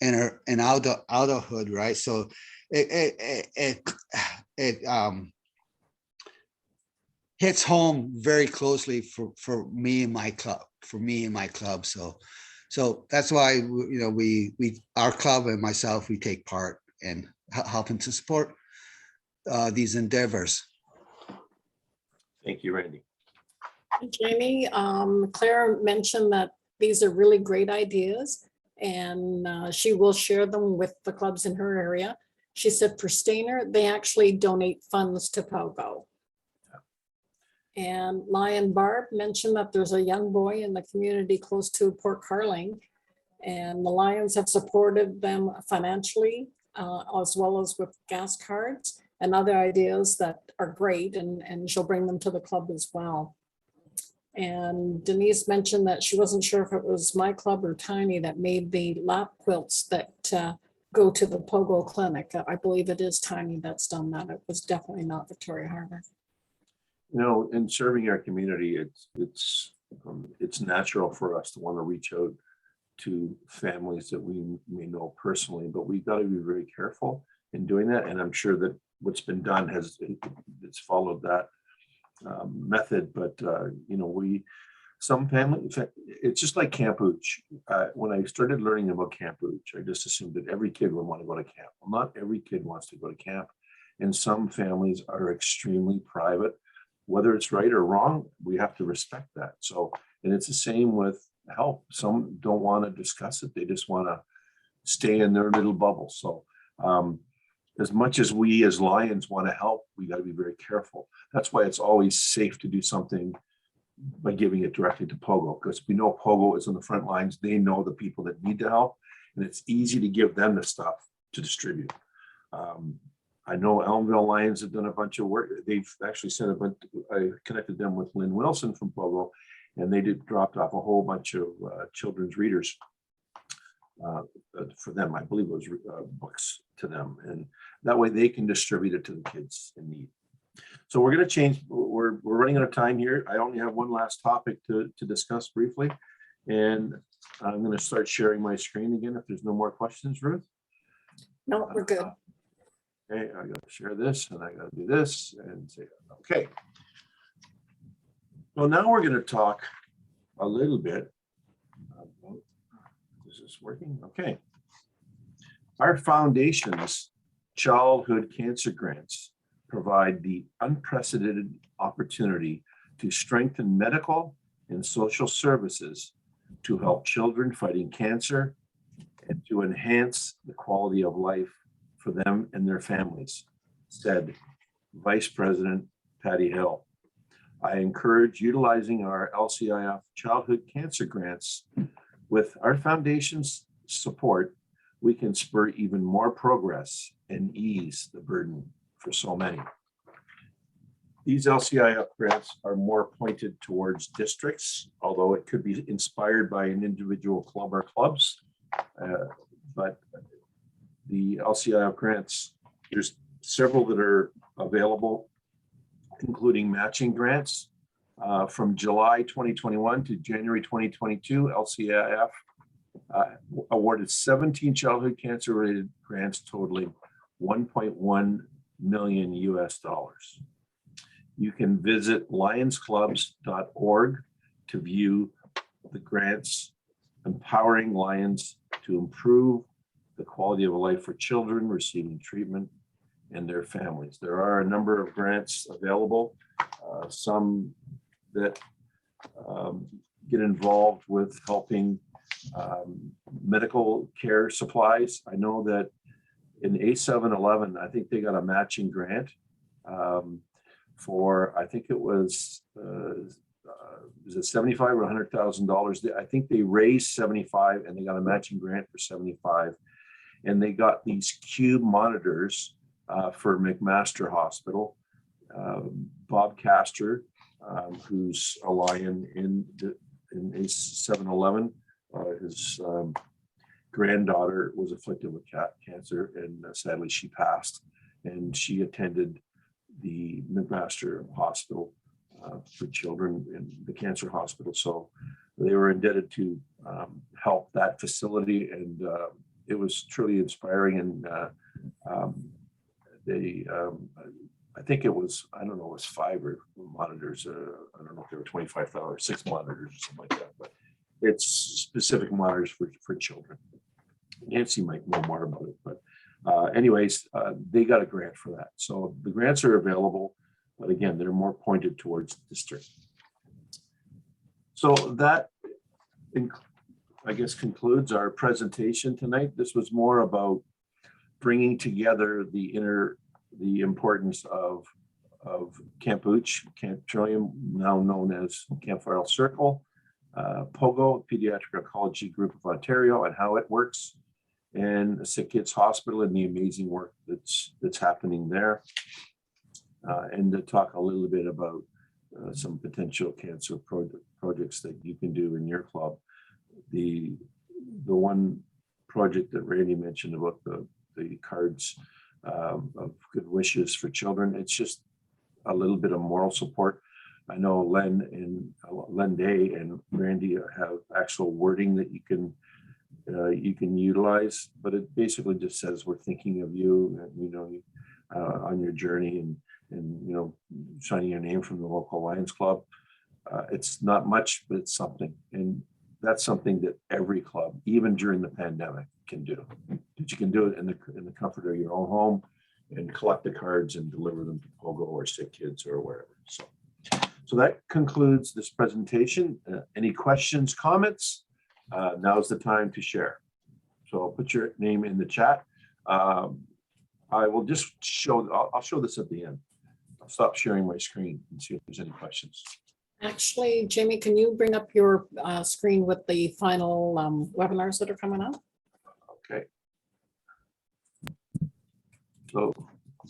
in adulthood, right? So it hits home very closely for me and my club. So that's why our club and myself, we take part in helping to support these endeavors. Thank you, Randy. Jamie, Claire mentioned that these are really great ideas, and she will share them with the clubs in her area. She said for Stainer, they actually donate funds to POGO. And Lion Barb mentioned that there's a young boy in the community close to Port Carling, and the Lions have supported them financially, as well as with gas cards and other ideas that are great, and she'll bring them to the club as well. And Denise mentioned that she wasn't sure if it was my club or Tiny that made the lap quilts that go to the POGO clinic. I believe it is Tiny that's done that. It was definitely not Victoria Harbour. In serving our community, it's natural for us to want to reach out to families that we may know personally, but we've got to be very careful in doing that. And I'm sure that what's been done it's followed that method. But some family, it's just like Camp Hooch. When I started learning about Camp Hooch, I just assumed that every kid would want to go to camp. Well, not every kid wants to go to camp, and some families are extremely private. Whether it's right or wrong, we have to respect that. So, and it's the same with help. Some don't want to discuss it. They just want to stay in their little bubble. So as much as we as Lions want to help, we got to be very careful. That's why it's always safe to do something by giving it directly to POGO, because we know POGO is on the front lines. They know the people that need the help, and it's easy to give them the stuff to distribute. I know Elmville Lions have done a bunch of work. They've actually sent a bunch, I connected them with Lynn Wilson from POGO, and they dropped off a whole bunch of children's readers for them. I believe it was books to them, and that way they can distribute it to the kids in need. So we're going to change. We're running out of time here. I only have one last topic to discuss briefly, and I'm going to start sharing my screen again if there's no more questions, Ruth. No, we're good. Okay, I got to share this, and I got to do this, and say, okay. So now we're going to talk a little bit about, is this working? Okay. Our foundation's childhood cancer grants provide the unprecedented opportunity to strengthen medical and social services to help children fighting cancer and to enhance the quality of life for them and their families, said Vice President Patty Hill. I encourage utilizing our LCIF childhood cancer grants. With our foundation's support, we can spur even more progress and ease the burden for so many. These LCIF grants are more pointed towards districts, although it could be inspired by an individual club or clubs. But the LCIF grants, there's several that are available, including matching grants. From July 2021 to January 2022, LCIF awarded 17 childhood cancer related grants totaling $1.1 million US. You can visit lionsclubs.org to view the grants empowering Lions to improve the quality of life for children receiving treatment and their families. There are a number of grants available, some that get involved with helping medical care supplies. I know that in A711, I think they got a matching grant for, I think it was it $75 or $100,000? I think they raised 75 and they got a matching grant for 75. And they got these cube monitors for McMaster Hospital. Bob Castor, who's a Lion in A711, his granddaughter was afflicted with cancer, and sadly she passed. And she attended the McMaster Hospital for children in the cancer hospital. So they were indebted to help that facility, and it was truly inspiring. And I think it was, I don't know, it was 5 or monitors. I don't know if they were 25,000 or 6 monitors or something like that, but it's specific monitors for children. Nancy might know more about it, but anyways, they got a grant for that. So the grants are available, but again, they're more pointed towards the district. So that, I guess, concludes our presentation tonight. This was more about bringing together the importance of Camp Ooch, Camp Trillium, now known as Campfire Circle, POGO, Pediatric Oncology Group of Ontario, and how it works, and the Sickkids Hospital and the amazing work that's happening there, and to talk a little bit about some potential cancer projects that you can do in your club. The one project that Randy mentioned about the cards of good wishes for children, it's just a little bit of moral support. I know Len Day and Randy have actual wording that you can utilize, but it basically just says we're thinking of you, and on your journey, and signing your name from the local Lions Club. It's not much, but it's something, and that's something that every club, even during the pandemic, can do. That you can do it in the comfort of your own home, and collect the cards and deliver them to POGO or Sickkids or wherever. So that concludes this presentation. Any questions, comments? Now's the time to share. So I'll put your name in the chat. I will just I'll show this at the end. I'll stop sharing my screen and see if there's any questions. Actually, Jamie, can you bring up your screen with the final webinars that are coming up? Okay. So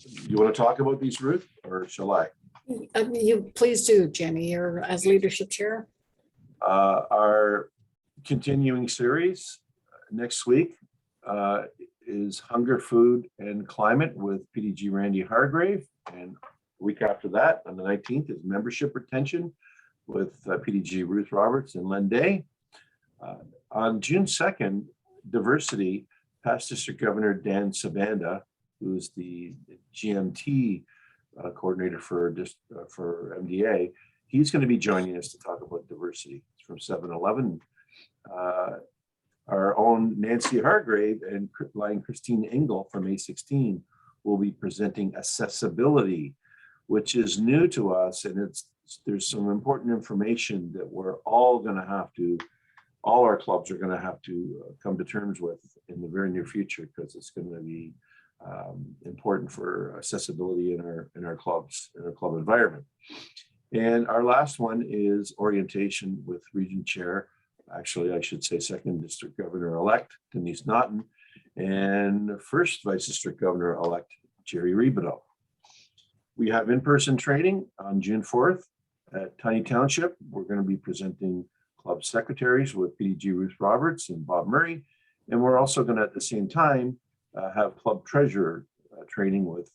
You want to talk about these, Ruth, or shall I? You please do, Jamie, you're as leadership chair. Our continuing series next week is Hunger, Food, and Climate with PDG Randy Hargrave. And week after that, on the 19th, is Membership Retention with PDG Ruth Roberts and Len Day. On June 2nd, Diversity, past District Governor Dan Sabanda, who's the GMT coordinator for MDA, he's going to be joining us to talk about diversity. It's from 7-11. Our own Nancy Hargrave and Christine Engel from A16 will be presenting accessibility, which is new to us, and there's some important information that we're all going to have to, all our clubs are going to have to come to terms with in the very near future, because it's going to be important for accessibility in our clubs, in our club environment. And our last one is orientation with Region Chair, actually I should say Second District Governor-elect Denise Naughton, and First Vice District Governor-elect Jerry Rebido. We have in-person training on June 4th at Tiny Township. We're going to be presenting club secretaries with PDG Ruth Roberts and Bob Murray. And we're also going to, at the same time, have club treasurer training with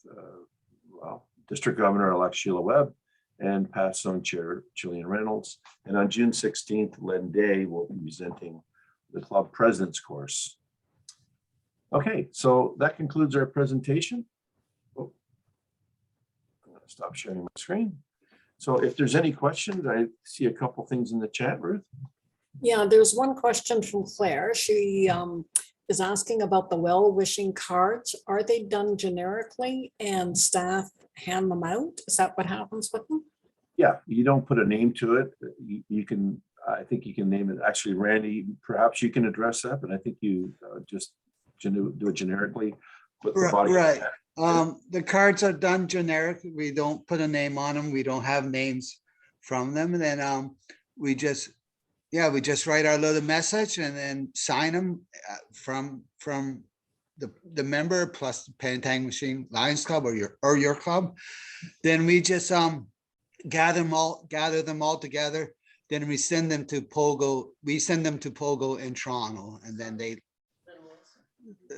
District Governor-elect Sheila Webb and past zone chair Jillian Reynolds. And on June 16th, Len Day will be presenting the club president's course. Okay, so that concludes our presentation. Oh, I'm going to stop sharing my screen. So if there's any questions, I see a couple things in the chat, Ruth. Yeah, there's one question from Claire. She is asking about the well-wishing cards. Are they done generically and staff hand them out? Is that what happens with them? Yeah, you don't put a name to it. You can, I think you can name it. Actually, Randy, perhaps you can address that, but I think you just do it generically. Put the body Right. The cards are done generic. We don't put a name on them. We don't have names from them. And then we just write our little message and then sign them from the member plus the Pentank Machine Lions Club or your club. Then we just gather them all together. Then we send them to POGO. We send them to POGO in Toronto, and then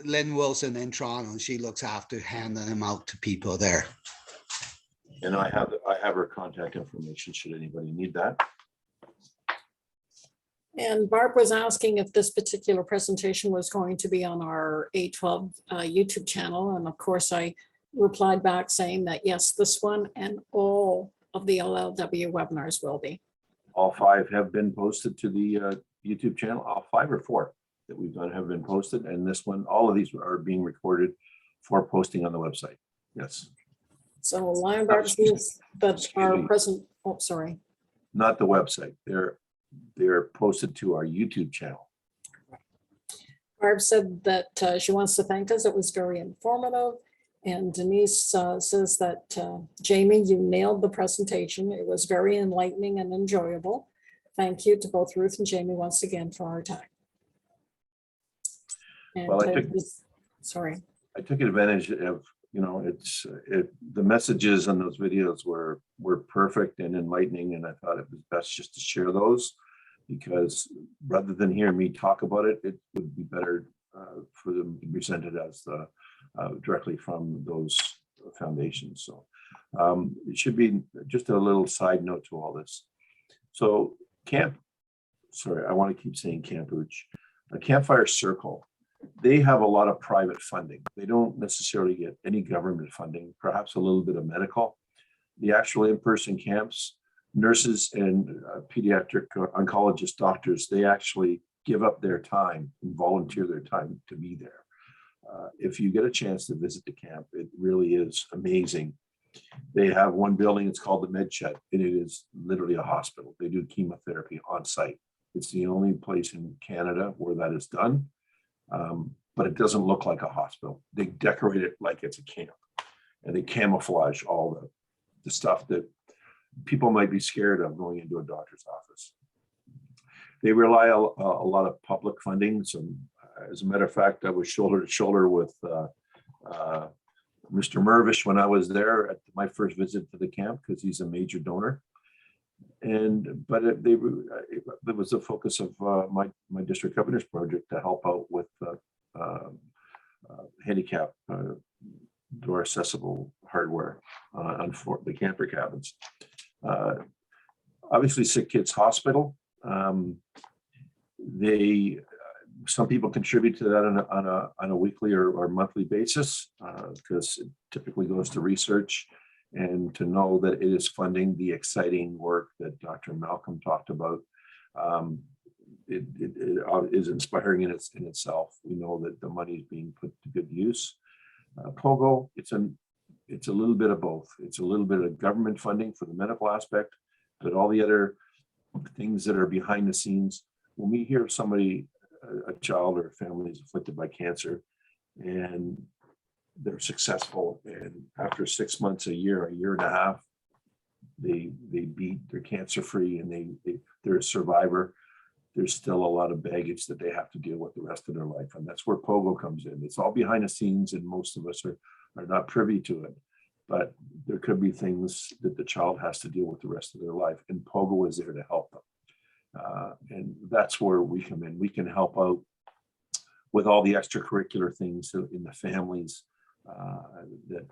Lynn Wilson in Toronto, and she looks after handing them out to people there. And I have her contact information should anybody need that. And Barb was asking if this particular presentation was going to be on our A12 YouTube channel. And of course, I replied back saying that, yes, this one and all of the LLW webinars will be. All 5 have been posted to the YouTube channel. All 5 or 4 that we've done have been posted. And this one, all of these are being recorded for posting on the website. Yes. So Lion Barb says that our present, oh, sorry. Not the website. They're posted to our YouTube channel. Barb said that she wants to thank us. It was very informative. And Denise says that, Jamie, you nailed the presentation. It was very enlightening and enjoyable. Thank you to both Ruth and Jamie once again for our time. And Well, I took advantage of, the messages on those videos were perfect and enlightening, and I thought it was best just to share those, because rather than hear me talk about it, it would be better for them to be presented as directly from those foundations. So it should be just a little side note to all this. So I want to keep saying Campfire Circle, they have a lot of private funding. They don't necessarily get any government funding, perhaps a little bit of medical. The actual in-person camps, nurses and pediatric oncologist doctors, they actually give up their time and volunteer their time to be there. If you get a chance to visit the camp, it really is amazing. They have one building, it's called the Med Shed, and it is literally a hospital. They do chemotherapy on site. It's the only place in Canada where that is done, but it doesn't look like a hospital. They decorate it like it's a camp, and they camouflage all the stuff that people might be scared of going into a doctor's office. They rely a lot of public funding. So as a matter of fact, I was shoulder to shoulder with Mr. Mervish when I was there at my first visit to the camp, because he's a major donor. But it was the focus of my district governor's project to help out with handicap door accessible hardware on the camper cabins. Obviously, Sickkids Hospital. Some people contribute to that on a weekly or monthly basis because it typically goes to research, and to know that it is funding the exciting work that Dr. Malkin talked about. It is inspiring in itself. We know that the money is being put to good use. POGO, it's a little bit of both. It's a little bit of government funding for the medical aspect, but all the other things that are behind the scenes. When we hear somebody, a child or a family is afflicted by cancer, and they're successful, and after 6 months, a year and a half, they're cancer free, and they're a survivor. There's still a lot of baggage that they have to deal with the rest of their life, and that's where POGO comes in. It's all behind the scenes, and most of us are not privy to it, but there could be things that the child has to deal with the rest of their life, and POGO is there to help them. And that's where we come in. We can help out with all the extracurricular things in the families that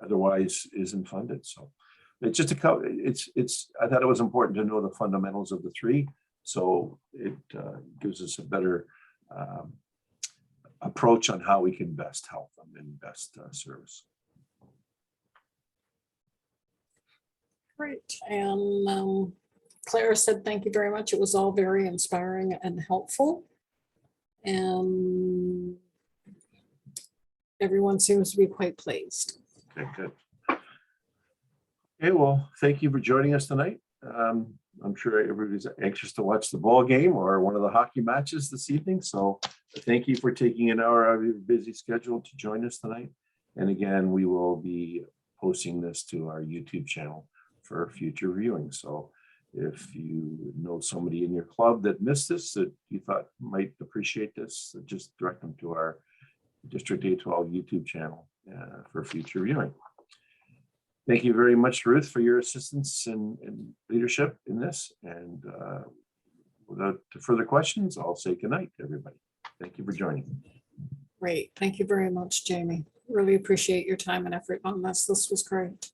otherwise isn't funded. So it's just I thought it was important to know the fundamentals of the three, so it gives us a better approach on how we can best help them and best service. Great. And Clara said, thank you very much. It was all very inspiring and helpful. And everyone seems to be quite pleased. Okay, good. Okay, well, thank you for joining us tonight. I'm sure everybody's anxious to watch the ball game or one of the hockey matches this evening. So thank you for taking an hour out of your busy schedule to join us tonight. And again, we will be posting this to our YouTube channel for future viewing. So if you know somebody in your club that missed this, that you thought might appreciate this, just direct them to our District 812 YouTube channel for future viewing. Thank you very much, Ruth, for your assistance and leadership in this. And without further questions, I'll say goodnight to everybody. Thank you for joining. Great. Thank you very much, Jamie. Really appreciate your time and effort on this. This was great.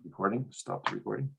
Recording, stop the recording.